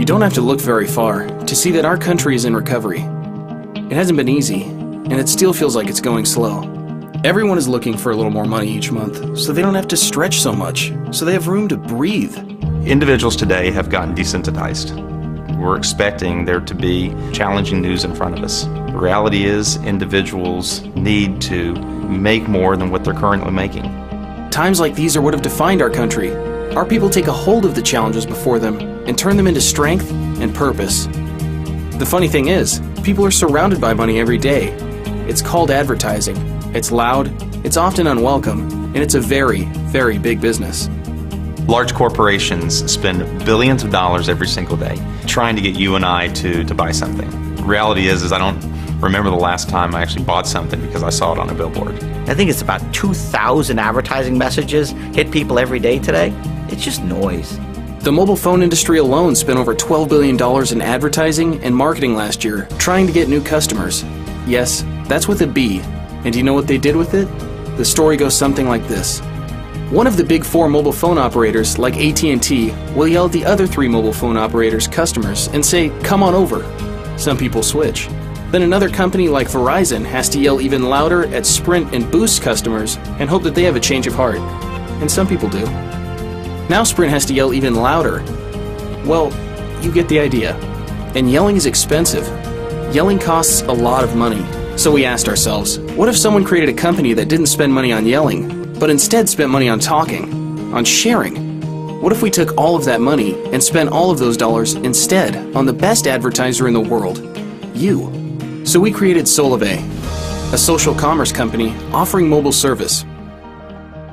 don't have to look very far to see that our country is in recovery. It hasn't been easy, and it still feels like it's going slow. Everyone is looking for a little more money each month, so they don't have to stretch so much, so they have room to breathe. Individuals today have gotten desensitized. We're expecting there to be challenging news in front of us. The reality is individuals need to make more than what they're currently making. Times like these are what have defined our country. Our people take a hold of the challenges before them and turn them into strength and purpose. The funny thing is, people are surrounded by money every day. It's called advertising. It's loud, it's often unwelcome, and it's a very, very big business. Large corporations spend billions of dollars every single day trying to get you and I to buy something. The reality is I don't remember the last time I actually bought something because I saw it on a billboard. I think it's about 2,000 advertising messages hit people every day today. It's just noise. The mobile phone industry alone spent over $12 billion in advertising and marketing last year trying to get new customers. Yes, that's with a B. And do you know what they did with it? The story goes something like this. One of the big four mobile phone operators, like AT&T, will yell at the other three mobile phone operators' customers and say, "Come on over." Some people switch. Then another company like Verizon has to yell even louder at Sprint and Boost customers and hope that they have a change of heart. And some people do. Now Sprint has to yell even louder. Well, you get the idea. And yelling is expensive. Yelling costs a lot of money. So we asked ourselves, what if someone created a company that didn't spend money on yelling, but instead spent money on talking, on sharing? What if we took all of that money and spent all of those dollars instead on the best advertiser in the world, you? So we created Solavei, a social commerce company offering mobile service.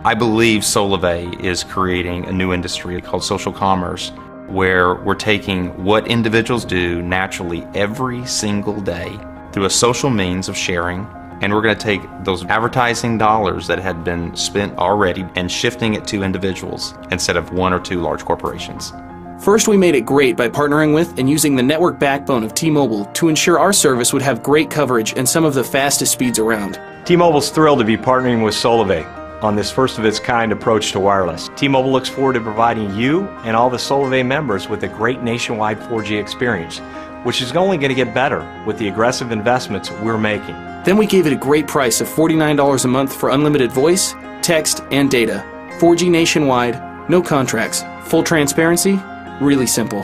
I believe Solavei is creating a new industry called social commerce, where we're taking what individuals do naturally every single day through a social means of sharing, and we're going to take those advertising dollars that had been spent already and shifting it to individuals instead of one or two large corporations. First, we made it great by partnering with and using the network backbone of T-Mobile to ensure our service would have great coverage and some of the fastest speeds around. T-Mobile's thrilled to be partnering with Solavei on this first-of-its-kind approach to wireless. T-Mobile looks forward to providing you and all the Solavei members with a great nationwide 4G experience, which is only going to get better with the aggressive investments we're making. Then we gave it a great price of $49 a month for unlimited voice, text, and data. 4G nationwide, no contracts, full transparency, really simple.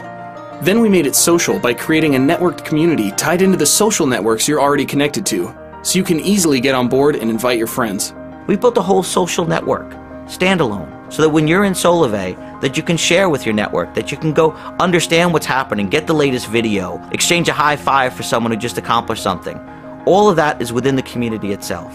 Then we made it social by creating a networked community tied into the social networks you're already connected to, so you can easily get on board and invite your friends. We built a whole social network, standalone, so that when you're in Solavei, that you can share with your network, that you can go understand what's happening, get the latest video, exchange a high five for someone who just accomplished something. All of that is within the community itself.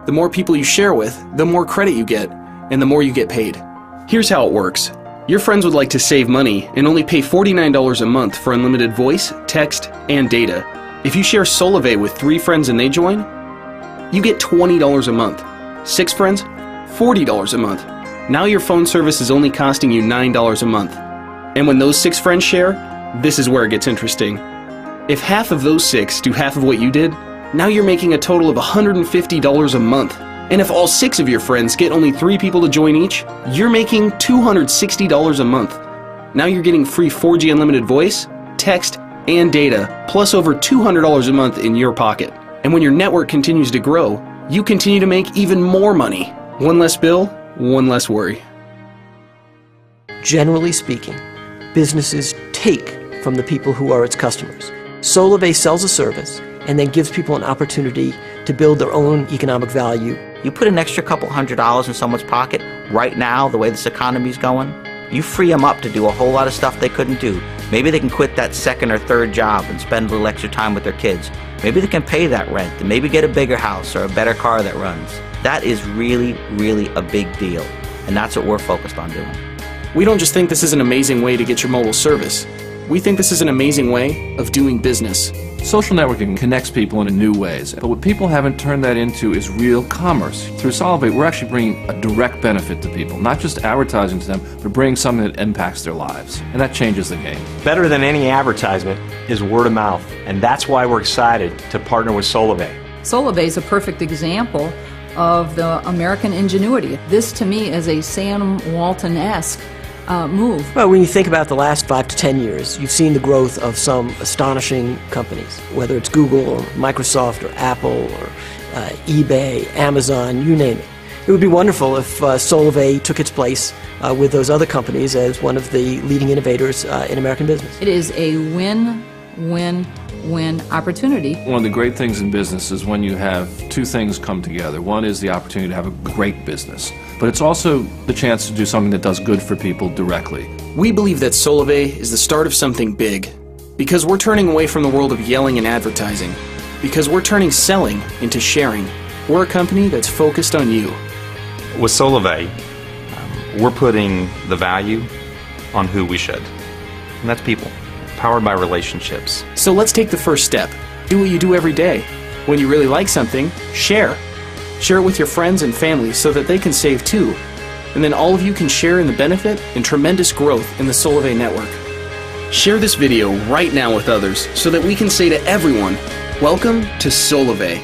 The more people you share with, the more credit you get, and the more you get paid. Here's how it works. Your friends would like to save money and only pay $49 a month for unlimited voice, text, and data. If you share Solavei with 3 friends and they join, you get $20 a month. 6 friends, $40 a month. Now your phone service is only costing you $9 a month. And when those 6 friends share, this is where it gets interesting. If half of those 6 do half of what you did, now you're making a total of $150 a month. And if all 6 of your friends get only 3 people to join each, you're making $260 a month. Now you're getting free 4G unlimited voice, text, and data, plus over $200 a month in your pocket. And when your network continues to grow, you continue to make even more money. One less bill, one less worry. Generally speaking, businesses take from the people who are its customers. Solavei sells a service and then gives people an opportunity to build their own economic value. You put an extra couple $100 in someone's pocket right now, the way this economy's going, you free them up to do a whole lot of stuff they couldn't do. Maybe they can quit that second or third job and spend a little extra time with their kids. Maybe they can pay that rent and maybe get a bigger house or a better car that runs. That is really, really a big deal. And that's what we're focused on doing. We don't just think this is an amazing way to get your mobile service. We think this is an amazing way of doing business. Social networking connects people in new ways, but what people haven't turned that into is real commerce. Through Solavei, we're actually bringing a direct benefit to people, not just advertising to them, but bringing something that impacts their lives, and that changes the game. Better than any advertisement is word of mouth, and that's why we're excited to partner with Solavei. Solavei is a perfect example of the American ingenuity. This, to me, is a Sam Walton-esque move. Well, when you think about the last 5 to 10 years, you've seen the growth of some astonishing companies, whether it's Google or Microsoft or Apple or eBay, Amazon, you name it. It would be wonderful if Solavei took its place with those other companies as one of the leading innovators in American business. It is a win-win-win opportunity. One of the great things in business is when you have two things come together. One is the opportunity to have a great business, but it's also the chance to do something that does good for people directly. We believe that Solavei is the start of something big, because we're turning away from the world of yelling and advertising, because we're turning selling into sharing. We're a company that's focused on you. With Solavei, we're putting the value on who we should, and that's people, powered by relationships. So let's take the first step. Do what you do every day. When you really like something, share. Share it with your friends and family so that they can save too. And then all of you can share in the benefit and tremendous growth in the Solavei network. Share this video right now with others so that we can say to everyone, welcome to Solavei.